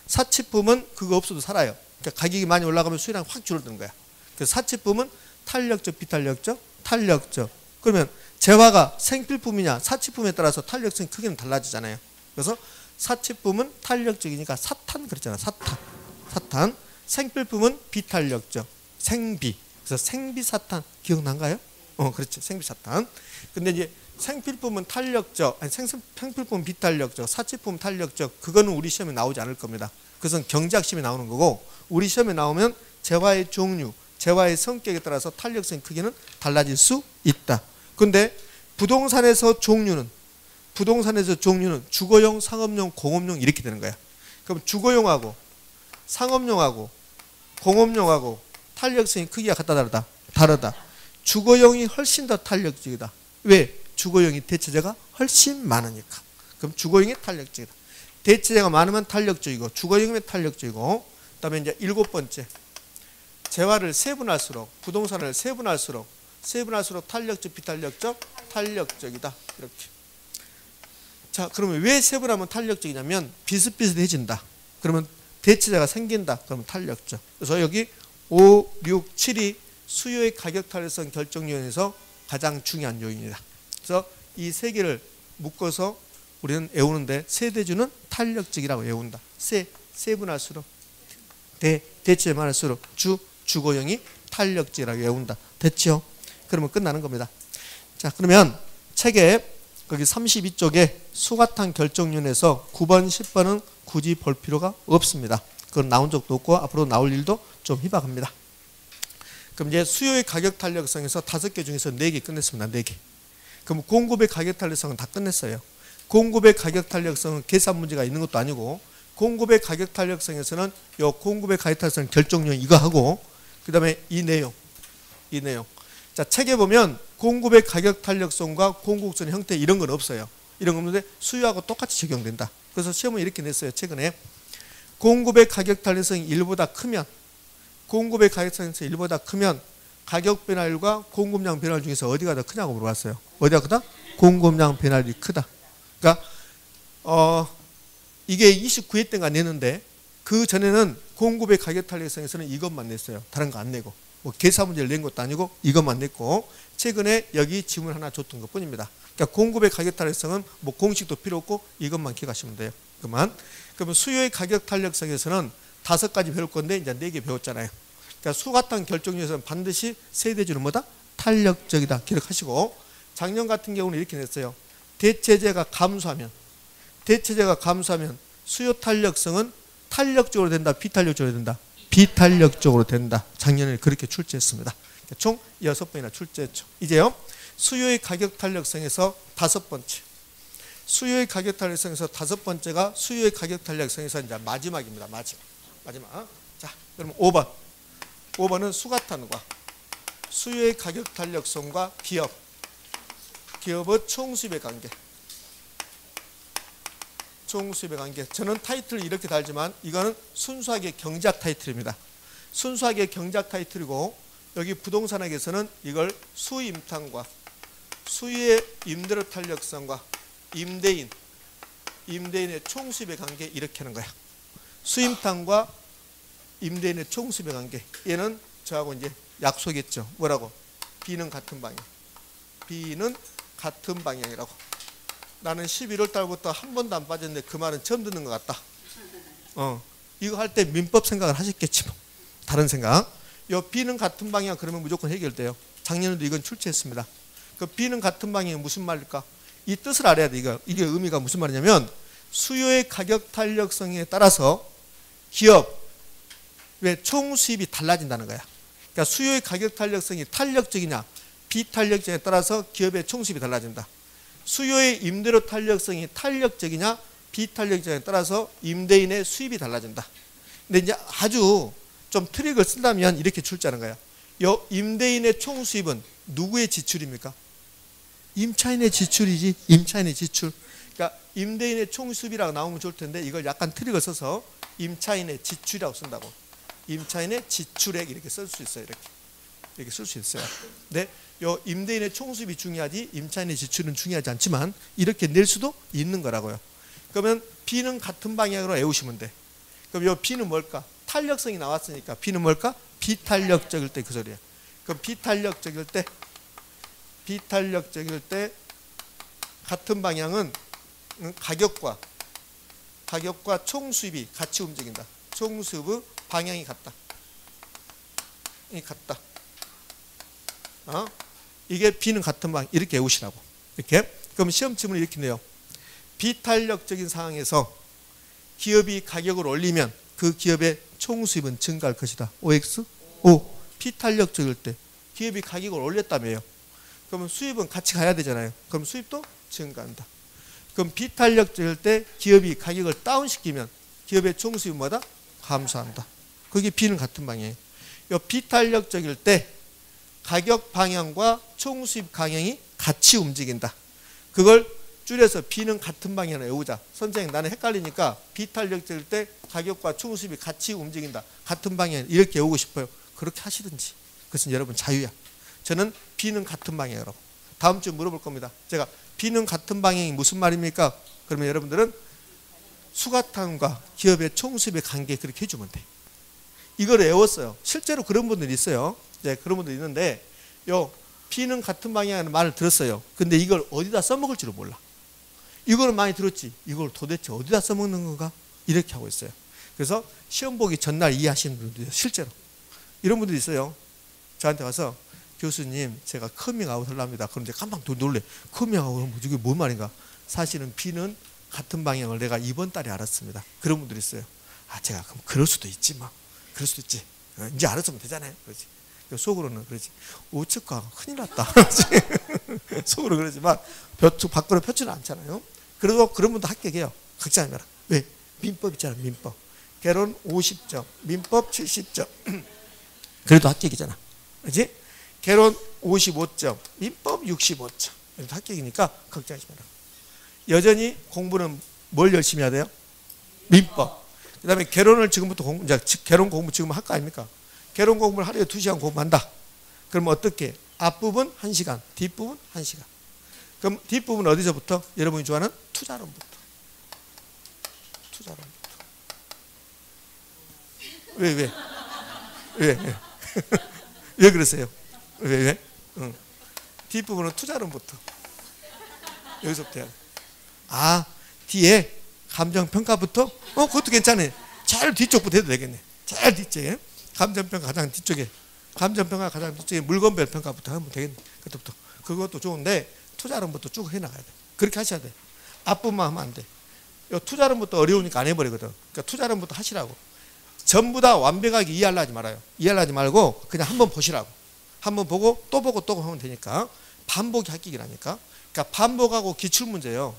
사치품은 그거 없어도 살아요. 그러니까 가격이 많이 올라가면 수요량이 확 줄어드는 거야. 그래서 사치품은 탄력적, 비탄력적, 탄력적. 그러면 재화가 생필품이냐 사치품에 따라서 탄력성 크기는 달라지잖아요. 그래서 사치품은 탄력적이니까 사탄 그랬잖아. 사탄. 생필품은 비탄력적, 생비. 그래서 생비사탄 기억난가요? 그렇죠. 생비사탄. 근데 이제 생필품은 탄력적, 아니 생필품은 비탄력적, 사치품은 탄력적. 그거는 우리 시험에 나오지 않을 겁니다. 그것은 경제학 시험에 나오는 거고, 우리 시험에 나오면 재화의 종류, 재화의 성격에 따라서 탄력성 크기는 달라질 수 있다. 근데 부동산에서 종류는 주거용, 상업용, 공업용 이렇게 되는 거야. 그럼 주거용하고 상업용하고 공업용하고 탄력성이 크기가 같다 다르다. 주거용이 훨씬 더 탄력적이다. 왜? 주거용이 대체제가 훨씬 많으니까. 그럼 주거용이 탄력적이다. 대체제가 많으면 탄력적이고 주거용이면 탄력적이고. 그다음에 이제 7번째. 재화를 세분할수록, 부동산을 세분할수록 탄력적, 비탄력적, 탄력적이다. 이렇게. 자, 그러면 왜 세분하면 탄력적이냐면 비슷비슷해진다. 그러면 대체제가 생긴다. 그러면 탄력적. 그래서 여기 5, 6, 7이 수요의 가격 탄력성 결정 요인에서 가장 중요한 요인이다. 그래서 이 세 개를 묶어서 우리는 외우는데 세대주는 탄력적이라고 외운다. 세분할수록 대체제 많을수록 주거용이 탄력적이라고 외운다. 됐죠? 그러면 끝나는 겁니다. 자, 그러면 책에 거기 32쪽에 수가탄 결정윤에서 9번, 10번은 굳이 볼 필요가 없습니다. 그건 나온 적도 없고 앞으로 나올 일도 좀 희박합니다. 그럼 이제 수요의 가격 탄력성에서 5개 중에서 4개 끝냈습니다. 4개. 그럼 공급의 가격 탄력성은 다 끝냈어요. 공급의 가격 탄력성은 계산 문제가 있는 것도 아니고 공급의 가격 탄력성에서는 요 공급의 가격 탄력성 결정령 이거 하고 그 다음에 이 내용. 자, 책에 보면 공급의 가격 탄력성과 공급선 형태 이런 건 없어요. 이런 건 없는데 수요하고 똑같이 적용된다. 그래서 시험은 이렇게 냈어요. 최근에 공급의 가격 탄력성이 1보다 크면 가격 변화율과 공급량 변화율 중에서 어디가 더 크냐고 물어봤어요. 어디가 크다? 공급량 변화율이 크다. 그러니까 이게 29회 때가 냈는데 그 전에는 공급의 가격 탄력성에서는 이것만 냈어요. 다른 거 안 내고. 뭐 계산 문제를 낸 것도 아니고 이것만 냈고 최근에 여기 지문 하나 줬던 것 뿐입니다. 그러니까 공급의 가격 탄력성은 뭐 공식도 필요 없고 이것만 기억하시면 돼요. 그러면 수요의 가격 탄력성에서는 5가지 배울 건데 이제 4개 배웠잖아요. 그러니까 수 같은 결정에서는 반드시 세 대주는 뭐다? 탄력적이다. 기억하시고 작년 같은 경우는 이렇게 냈어요. 대체재가 감소하면 수요 탄력성은 탄력적으로 된다. 비탄력적으로 된다. 비탄력적으로 된다. 작년에 그렇게 출제했습니다. 총 6번이나 출제했죠. 이제요. 수요의 가격 탄력성에서 5번째. 수요의 가격 탄력성에서 5번째가 수요의 가격 탄력성에서 이제 마지막입니다. 마지막. 자, 그러면 5번. 5번은 수가탄과 수요의 가격 탄력성과 기업의 총수입의 관계. 저는 타이틀을 이렇게 달지만 이거는 순수하게 경제학 타이틀입니다. 순수하게 경제학 타이틀이고 여기 부동산학에서는 이걸 수임탄과 수요의 임대료 탄력성과 임대인의 총수입의 관계 이렇게 하는 거야. 수임탄과 임대인의 총수입의 관계. 얘는 저하고 이제 약속했죠. 뭐라고? B는 같은 방향이라고. 나는 11월 달부터 한 번도 안 빠졌는데 그 말은 처음 듣는 것 같다. 이거 할 때 민법 생각을 하셨겠지 뭐. 다른 생각. 요 B는 같은 방향 그러면 무조건 해결돼요. 작년에도 이건 출제했습니다. 그 B는 같은 방향이 무슨 말일까? 이 뜻을 알아야 돼. 이게 의미가 무슨 말이냐면 수요의 가격 탄력성에 따라서 기업의 총 수입이 달라진다는 거야. 그러니까 수요의 가격 탄력성이 탄력적이냐 비탄력적에 따라서 기업의 총 수입이 달라진다. 수요의 임대료 탄력성이 탄력적이냐 비탄력적에 따라서 임대인의 수입이 달라진다. 근데 이제 아주 좀 트릭을 쓴다면 이렇게 출제하는 거야. 요 임대인의 총 수입은 누구의 지출입니까? 임차인의 지출이지. 임차인의 지출. 그러니까 임대인의 총 수입이라고 나오면 좋을 텐데 이걸 약간 트릭을 써서 임차인의 지출이라고 쓴다고. 임차인의 지출액 이렇게 쓸 수 있어요. 이렇게 쓸 수 있어요. 근데 요 임대인의 총수입이 중요하지 임차인의 지출은 중요하지 않지만 이렇게 낼 수도 있는 거라고요. 그러면 B는 같은 방향으로 외우시면 돼. 그럼 요 B는 뭘까? 탄력성이 나왔으니까 B는 뭘까? 비탄력적일 때 그 소리야. 그럼 비탄력적일 때 같은 방향은 가격과 총수입이 같이 움직인다. 총수입의 방향이 같다. 이게 B는 같은 방향 이렇게 외우시라고. 이렇게. 그럼 시험 지문을 이렇게 내요. 비탄력적인 상황에서 기업이 가격을 올리면 그 기업의 총수입은 증가할 것이다. OX? O. 비탄력적일 때 기업이 가격을 올렸다며요. 그러면 수입은 같이 가야 되잖아요. 그럼 수입도 증가한다. 그럼 비탄력적일 때 기업이 가격을 다운시키면 기업의 총수입은 뭐다? 감소한다. 그게 B는 같은 방향이에요. 이 비탄력적일 때 가격 방향과 총수입 방향이 같이 움직인다. 그걸 줄여서 B는 같은 방향으로 외우자. 선생님 나는 헷갈리니까 비탄력적일 때 가격과 총수입이 같이 움직인다. 같은 방향 이렇게 외우고 싶어요. 그렇게 하시든지. 그것은 여러분 자유야. 저는 B는 같은 방향이라고. 다음 주에 물어볼 겁니다. 제가 B는 같은 방향이 무슨 말입니까? 그러면 여러분들은 수가탄과 기업의 총수입의 관계 그렇게 해주면 돼. 이걸 외웠어요. 실제로 그런 분들이 있어요. 네, 그런 분들이 있는데 요 B는 같은 방향이라는 말을 들었어요. 근데 이걸 어디다 써먹을지를 몰라. 이거는 많이 들었지. 이걸 도대체 어디다 써먹는 건가? 이렇게 하고 있어요. 그래서 시험 보기 전날 이해하시는 분들이 실제로 이런 분들이 있어요. 저한테 와서 교수님 제가 커밍아웃 하려합니다. 그럼 이제 깜빡 놀래. 커밍아웃은 이게 뭔 말인가? 사실은 B는 같은 방향을 내가 이번 달에 알았습니다. 그런 분들이 있어요. 제가 그럼 그럴 수도 있지 뭐. 그럴 수도 있지. 이제 알았으면 되잖아요. 그렇지. 속으로는 그러지. 오측과 큰일 났다. 속으로 그러지만 밖으로 펴지는 않잖아요. 그래도 그런 분도 합격해요. 걱정하지 마라. 왜? 민법 있잖아. 민법. 개론 50점, 민법 70점. 그래도 합격이잖아. 그렇지? 개론 55점, 민법 65점. 그래도 합격이니까 걱정하지 마라. 여전히 공부는 뭘 열심히 해야 돼요? 민법. 그 다음에 개론을 지금부터 이제 개론 공부 지금 할 거 아닙니까? 개론 공부를 하루에 2시간 공부한다. 그러면 어떻게? 앞부분 1시간, 뒷부분 1시간. 그럼 뒷부분 어디서부터? 여러분이 좋아하는 투자론부터. 투자론부터. 왜? 왜 그러세요? 왜? 응. 뒷부분은 투자론부터. 여기서부터 해야 돼. 아, 뒤에 감정평가부터? 그것도 괜찮네. 제일 뒤쪽부터 해도 되겠네. 제일 뒤쪽에. 감정평가 가장 뒤쪽에. 감정평가 가장 뒤쪽에 물건별 평가부터 하면 되겠네. 그것부터. 그것도 좋은데 투자론부터 쭉 해나가야 돼. 그렇게 하셔야 돼. 앞부분만 하면 안 돼. 투자론부터 어려우니까 안 해버리거든. 그러니까 투자론부터 하시라고. 전부 다 완벽하게 이해하려 하지 말아요. 이해하려 하지 말고 그냥 한번 보시라고. 한번 보고 또 보고 또 하면 되니까. 반복이 합격이라니까. 그러니까 반복하고 기출문제예요.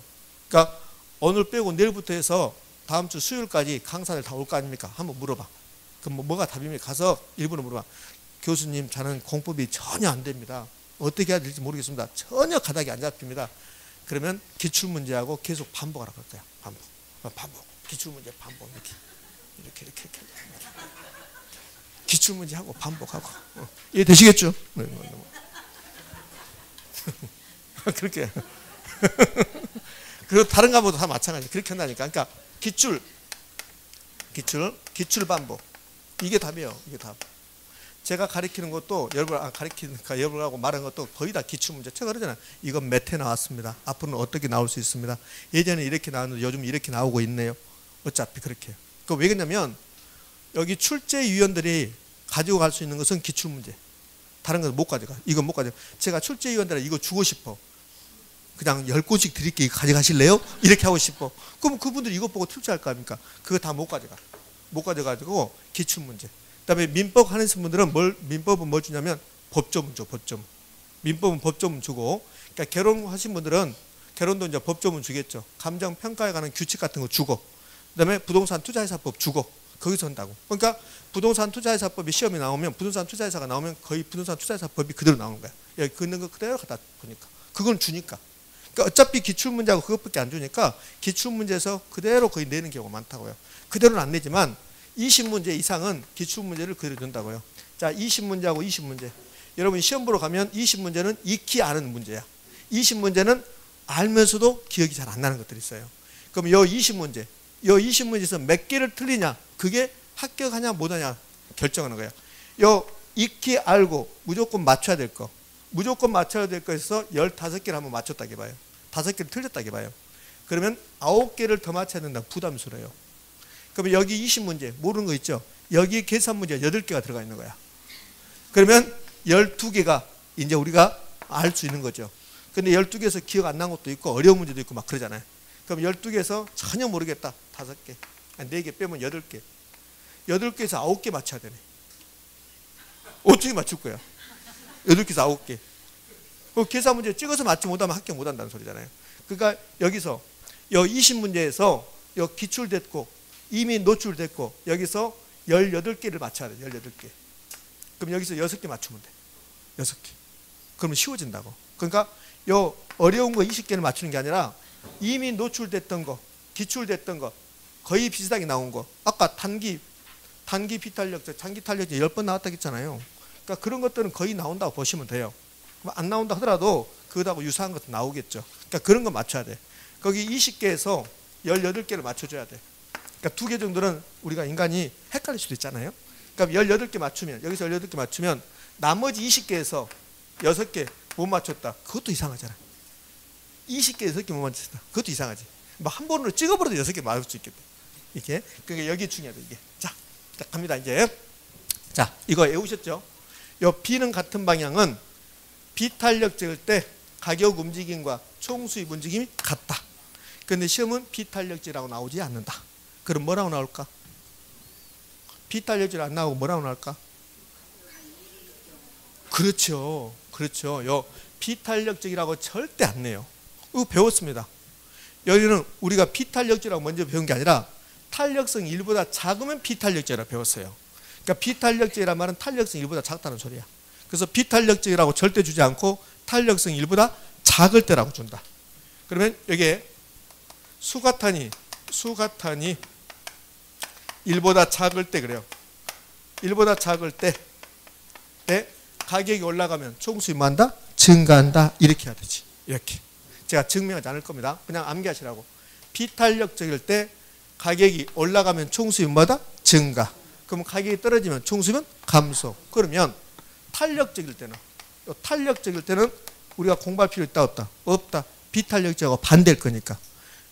그러니까 오늘 빼고 내일부터 해서 다음 주 수요일까지 강사들 다 올 거 아닙니까? 한번 물어봐. 그럼 뭐가 답입니까? 가서 일부러 물어봐. 교수님, 저는 공법이 전혀 안 됩니다. 어떻게 해야 될지 모르겠습니다. 전혀 가닥이 안 잡힙니다. 그러면 기출문제하고 계속 반복하라고 할 거야. 반복. 기출문제 반복. 이렇게. 기출문제하고 반복하고. 이해 되시겠죠? 그렇게. 그리고 다른 과목도 다 마찬가지. 그렇게 한다니까. 그러니까 기출 반복. 이게 답이에요. 이게 답. 제가 가르치는 것도 여러분하고 말한 것도 거의 다 기출문제. 제가 그러잖아요. 이건 몇 회 나왔습니다. 앞으로는 어떻게 나올 수 있습니다. 예전에 이렇게 나왔는데 요즘 이렇게 나오고 있네요. 어차피 그렇게. 그 왜 그러냐면 여기 출제위원들이 가지고 갈 수 있는 것은 기출문제. 다른 것은 못 가져가. 이건 못 가져가. 제가 출제위원들한테 이거 주고 싶어. 그냥 10곳씩 드릴게. 가져가실래요? 이렇게 하고 싶어. 그럼 그분들이 이것 보고 출제할 거 아닙니까? 그거 다 못 가져가. 못 가져가지고 기출문제. 그다음에 민법 하는 분들은 민법은 뭘 주냐면 법조문 줘. 법조문. 민법은 법조문 주고. 그러니까 결혼하신 분들은 결혼도 이제 법조문 주겠죠. 감정 평가에 관한 규칙 같은 거 주고. 그다음에 부동산 투자회사법 주고. 거기서 한다고. 그러니까 부동산 투자회사법이 시험이 나오면 부동산 투자회사가 나오면 거의 부동산 투자회사법이 그대로 나오는 거야. 여기 긋는 거 그대로 갖다 보니까. 그건 주니까. 그러니까 어차피 기출문제하고 그것밖에 안 주니까 기출문제에서 그대로 거의 내는 경우가 많다고요. 그대로는 안 내지만 20문제 이상은 기출문제를 그대로 준다고요. 자, 20문제하고 20문제. 여러분 시험 보러 가면 20문제는 익히 아는 문제야. 20문제는 알면서도 기억이 잘 안 나는 것들이 있어요. 그럼 이 20문제에서 몇 개를 틀리냐, 그게 합격하냐 못하냐 결정하는 거야. 요 익히 알고 무조건 맞춰야 될 거. 무조건 맞춰야 될 거에서 15개를 한번 맞췄다고 봐요. 5개를 틀렸다고 봐요. 그러면 9개를 더 맞춰야 된다. 부담스러워요. 그러면 여기 20문제 모르는 거 있죠. 여기 계산 문제 8개가 들어가 있는 거야. 그러면 12개가 이제 우리가 알 수 있는 거죠. 근데 12개에서 기억 안 난 것도 있고 어려운 문제도 있고 막 그러잖아요. 그럼 12개에서 전혀 모르겠다. 5개. 4개 빼면 8개. 8개에서 9개 맞춰야 되네. 어떻게 맞출 거야? 8개에서 9개. 그 계산 문제 찍어서 맞지 못하면 합격 못한다는 소리잖아요. 그러니까 여기서 이 20문제에서 이 기출됐고 이미 노출됐고 여기서 18개를 맞춰야 돼. 18개. 그럼 여기서 6개 맞추면 돼. 6개. 그러면 쉬워진다고. 그러니까 요 어려운 거 20개를 맞추는 게 아니라 이미 노출됐던 거, 기출됐던 거, 거의 비슷하게 나온 거. 아까 단기 비탄력제, 장기 탄력제 10번 나왔다고 했잖아요. 그러니까 그런 것들은 거의 나온다고 보시면 돼요. 안 나온다 하더라도 그거하고 유사한 것도 나오겠죠. 그러니까 그런 거 맞춰야 돼. 거기 20개에서 18개를 맞춰줘야 돼. 그러니까 2개 정도는 우리가 인간이 헷갈릴 수도 있잖아요. 그러니까 18개 맞추면, 여기서 18개 맞추면 나머지 20개에서 6개 못 맞췄다. 그것도 이상하잖아. 20개 6개 못 맞췄다. 그것도 이상하지. 뭐 한 번으로 찍어버려도 6개 맞을 수 있겠다. 이렇게. 그러니까 여기 중요하다, 이게. 자, 갑니다, 이제. 자, 이거 외우셨죠? 요 B는 같은 방향은 비탄력적일 때 가격 움직임과 총 수입 움직임이 같다. 그런데 시험은 비탄력제라고 나오지 않는다. 그럼 뭐라고 나올까? 비탄력제로 안 나오고 뭐라고 나올까? 그렇죠. 그렇죠. 요 비탄력적이라고 절대 안 내요. 이거 배웠습니다. 여기는 우리가 비탄력제라고 먼저 배운 게 아니라 탄력성이 1보다 작으면 비탄력적이라고 배웠어요. 그러니까 비탄력적이란 말은 탄력성이 1보다 작다는 소리야. 그래서 비탄력적이라고 절대 주지 않고 탄력성이 1보다 작을 때라고 준다. 그러면 여기에 수가탄이 1보다 작을 때 그래요. 1보다 작을 때 가격이 올라가면 총수입이 뭐 한다? 증가한다. 이렇게 해야 되지. 이렇게. 제가 증명하지 않을 겁니다. 그냥 암기하시라고. 비탄력적일 때 가격이 올라가면 총수입이 뭐다? 증가. 그럼 가격이 떨어지면 총수입은 감소. 그러면 탄력적일 때는 우리가 공부할 필요 있다 없다? 없다. 비탄력적하고 반대일 거니까.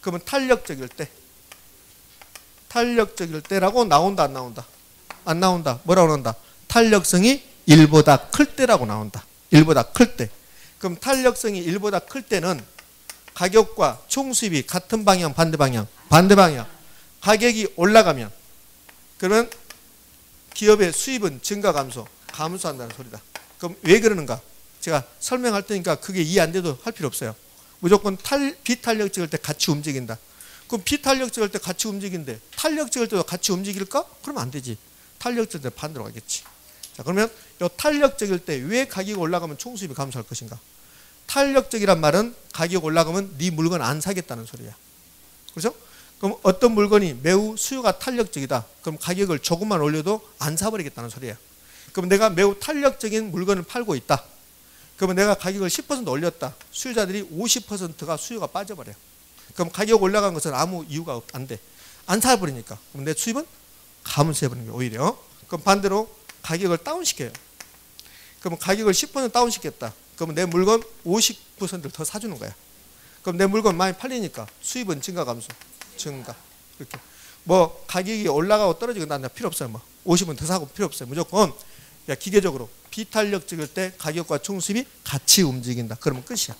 그러면 탄력적일 때라고 나온다 안 나온다? 안 나온다. 뭐라고 나온다? 탄력성이 1보다 클 때라고 나온다. 1보다 클 때. 그럼 탄력성이 1보다 클 때는 가격과 총수입이 같은 방향 반대 방향? 반대 방향. 가격이 올라가면 그러면 기업의 수입은 증가 감소? 감소한다는 소리다. 그럼 왜 그러는가? 제가 설명할 테니까 그게 이해 안 돼도 할 필요 없어요. 무조건 비탄력적일 때 같이 움직인다. 그럼 비탄력적일 때 같이 움직인데 탄력적일 때도 같이 움직일까? 그러면 안 되지. 탄력적일 때 반대로 가겠지. 자, 그러면 이 탄력적일 때 왜 가격이 올라가면 총수입이 감소할 것인가? 탄력적이란 말은 가격 올라가면 네 물건 안 사겠다는 소리야. 그렇죠? 그럼 어떤 물건이 매우 수요가 탄력적이다. 그럼 가격을 조금만 올려도 안 사버리겠다는 소리야. 그럼 내가 매우 탄력적인 물건을 팔고 있다. 그러면 내가 가격을 10% 올렸다. 수요자들이 50%가 수요가 빠져버려. 그럼 가격 올라간 것은 아무 이유가 안 돼. 안 사버리니까. 그럼 내 수입은 감소해버리는 거예요. 오히려. 그럼 반대로 가격을 다운시켜요. 그럼 가격을 10% 다운시켰다. 그러면 내 물건 50%를 더 사주는 거야. 그럼 내 물건 많이 팔리니까 수입은 증가 감소? 증가. 이렇게. 뭐 가격이 올라가고 떨어지고 난 필요 없어요. 뭐 50은 더 사고 필요 없어요. 무조건 기계적으로 비탄력적일 때 가격과 총수입이 같이 움직인다. 그러면 끝이야.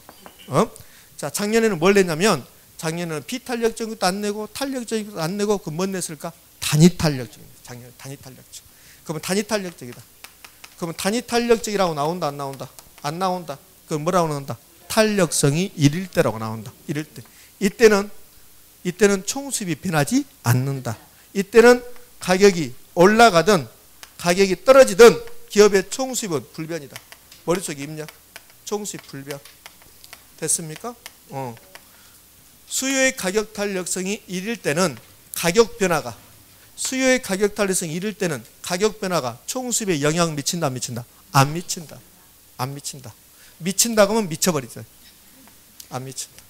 자, 작년에는 뭘 냈냐면 작년에는 비탄력적인 것도 안 내고 탄력적인 것도 안 내고 그 뭐 냈을까? 단위탄력적입니다. 작년에 단위탄력적. 그러면 단위탄력적이다. 그러면 단위탄력적이라고 나온다 안 나온다? 안 나온다. 그럼 뭐라고 나온다? 탄력성이 1일 때라고 나온다. 1일 때. 이때는 총수입이 변하지 않는다. 이때는 가격이 올라가든 가격이 떨어지든 기업의 총수입은 불변이다. 머릿속에 입력. 총수입 불변. 됐습니까? 수요의 가격 탄력성이 1일 때는 가격 변화가 수요의 가격 탄력성이 1일 때는 가격 변화가 총수입에 영향 미친다 안 미친다? 안 미친다. 안 미친다. 미친다고 하면 미쳐버리죠. 안 미친다.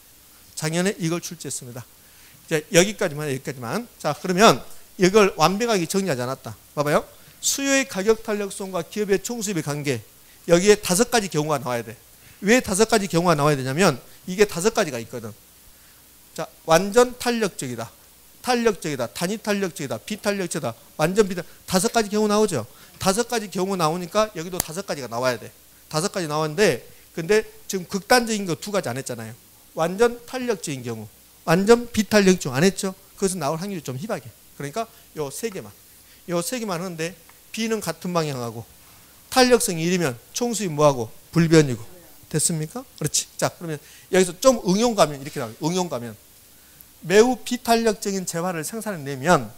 작년에 이걸 출제했습니다. 이제 여기까지만. 자, 그러면 이걸 완벽하게 정리하지 않았다. 봐봐요. 수요의 가격 탄력성과 기업의 총수입의 관계. 여기에 5가지 경우가 나와야 돼. 왜 5가지 경우가 나와야 되냐면 이게 5가지가 있거든. 자, 완전 탄력적이다. 탄력적이다. 단위 탄력적이다. 비탄력적이다. 완전 비탄. 5가지 경우 나오죠. 5가지 경우 나오니까 여기도 5가지가 나와야 돼. 5가지 나왔는데 근데 지금 극단적인 거 2가지 안 했잖아요. 완전 탄력적인 경우, 완전 비탄력 중 안 했죠. 그것은 나올 확률이 좀 희박해. 그러니까 요 3개만. 요 3개만 하는데 B는 같은 방향하고 탄력성이 1이면 총수입 뭐하고? 불변이고. 됐습니까? 그렇지. 자, 그러면 여기서 좀 응용 가면 이렇게 나와요. 응용 가면 매우 비탄력적인 재화를 생산해내면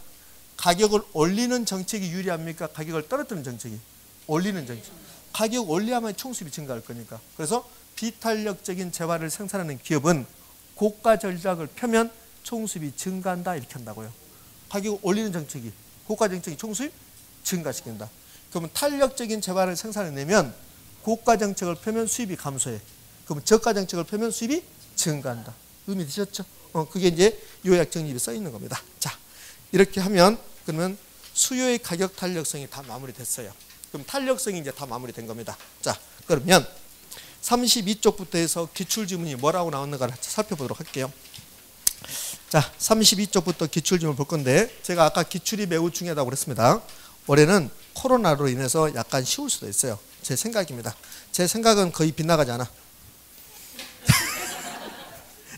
가격을 올리는 정책이 유리합니까? 가격을 떨어뜨리는 정책이? 올리는 정책. 가격 올려야만 총수입이 증가할 거니까. 그래서 비탄력적인 재화를 생산하는 기업은 고가 전략을 펴면 총수입이 증가한다 이렇게 한다고요. 가격을 올리는 정책이 고가 정책이 총수입 증가시킨다. 그러면 탄력적인 재화를 생산해내면 고가 정책을 펴면 수입이 감소해. 그러면 저가 정책을 펴면 수입이 증가한다. 의미 되셨죠? 그게 이제 요약 정립이 써 있는 겁니다. 자, 이렇게 하면 그러면 수요의 가격 탄력성이 다 마무리됐어요. 그럼 탄력성이 이제 다 마무리된 겁니다. 자, 그러면 32쪽부터 해서 기출지문이 뭐라고 나오는가를 살펴보도록 할게요. 자, 32쪽부터 기출지문을 볼 건데 제가 아까 기출이 매우 중요하다고 그랬습니다. 올해는 코로나로 인해서 약간 쉬울 수도 있어요. 제 생각입니다. 제 생각은 거의 빗나가지 않아.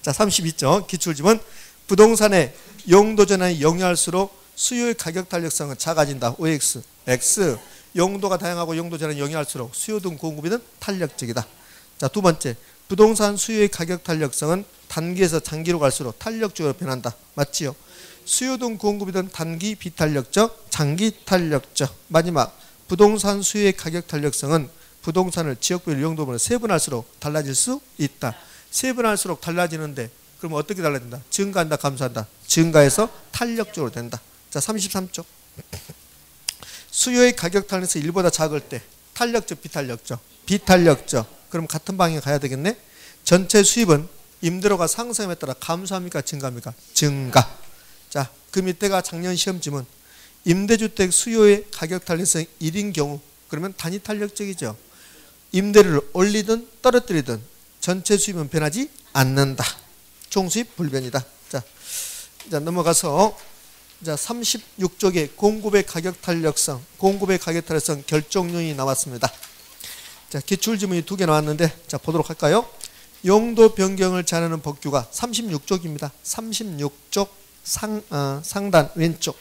자, 32쪽 기출지문. 부동산의 용도 전환이 영위할수록 수요의 가격 탄력성은 작아진다. OX. X. 용도가 다양하고 용도 전환이 영위할수록 수요 등 공급이는 탄력적이다. 자, 두 번째. 부동산 수요의 가격 탄력성은 단기에서 장기로 갈수록 탄력적으로 변한다. 맞지요? 수요든 공급이든 단기 비탄력적, 장기 탄력적. 마지막 부동산 수요의 가격 탄력성은 부동산을 지역별 용도별로 세분할수록 달라질 수 있다. 세분할수록 달라지는데 그럼 어떻게 달라진다? 증가한다, 감소한다? 증가해서 탄력적으로 된다. 자, 33쪽. 수요의 가격 탄력성이 1보다 작을 때 탄력적, 비탄력적? 비탄력적. 그럼 같은 방향에 가야 되겠네. 전체 수입은 임대료가 상승에 따라 감소합니까, 증가합니까? 증가. 자, 그 밑에가 작년 시험 지문. 임대주택 수요의 가격 탄력성이 1인 경우 그러면 단위 탄력적이죠. 임대료를 올리든 떨어뜨리든 전체 수입은 변하지 않는다. 총수입 불변이다. 자, 넘어가서 자 36쪽에 공급의 가격 탄력성, 공급의 가격 탄력성 결정 요인이 나왔습니다. 자, 기출 지문이 2개 나왔는데 자 보도록 할까요? 용도 변경을 제한하는 법규가 36쪽입니다. 36쪽 상단 왼쪽.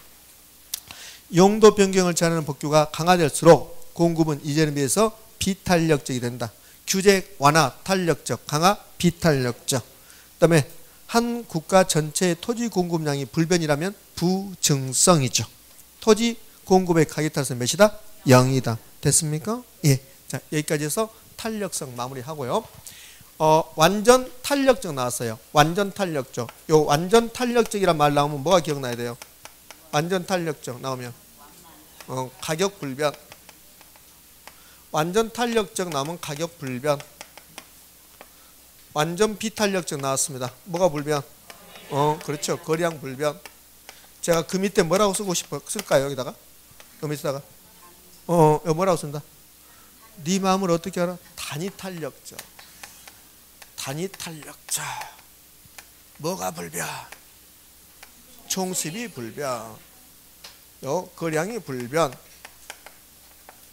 용도 변경을 제한하는 법규가 강화될수록 공급은 이전에 비해서 비탄력적이 된다. 규제 완화 탄력적, 강화 비탄력적. 그다음에 한 국가 전체의 토지 공급량이 불변이라면 부증성이죠. 토지 공급의 가격 탄력성 몇이다? 0이다. 됐습니까? 예. 자, 여기까지 해서 탄력성 마무리하고요. 완전 탄력적 나왔어요. 완전 탄력적. 요 완전 탄력적이란 말 나오면 뭐가 기억나야 돼요? 완전 탄력적 나오면 가격 불변. 완전 탄력적 나오면 가격 불변. 완전 비탄력적 나왔습니다. 뭐가 불변? 그렇죠. 거래량 불변. 제가 그 밑에 뭐라고 쓰고 쓸까요? 여기다가? 그 밑에다가? 뭐라고 쓴다? 네 마음을 어떻게 알아? 단위 탄력적. 단위 탄력적. 뭐가 불변? 총수입이 불변. 거량이 불변.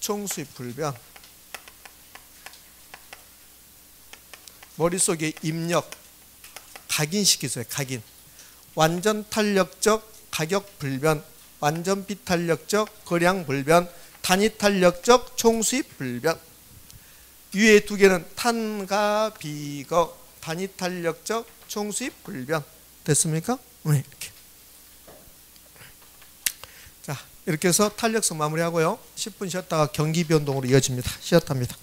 총수입 불변. 머릿속에 입력 각인시키세요. 각인. 완전 탄력적 가격 불변, 완전 비탄력적 거량 불변, 단위 탄력적 총수입 불변. 위에 2개는 탄가 비거, 단위 탄력적 총수입 불변. 됐습니까? 네, 이렇게. 자, 이렇게 해서 탄력성 마무리하고요. 10분 쉬었다가 경기 변동으로 이어집니다. 쉬었답니다.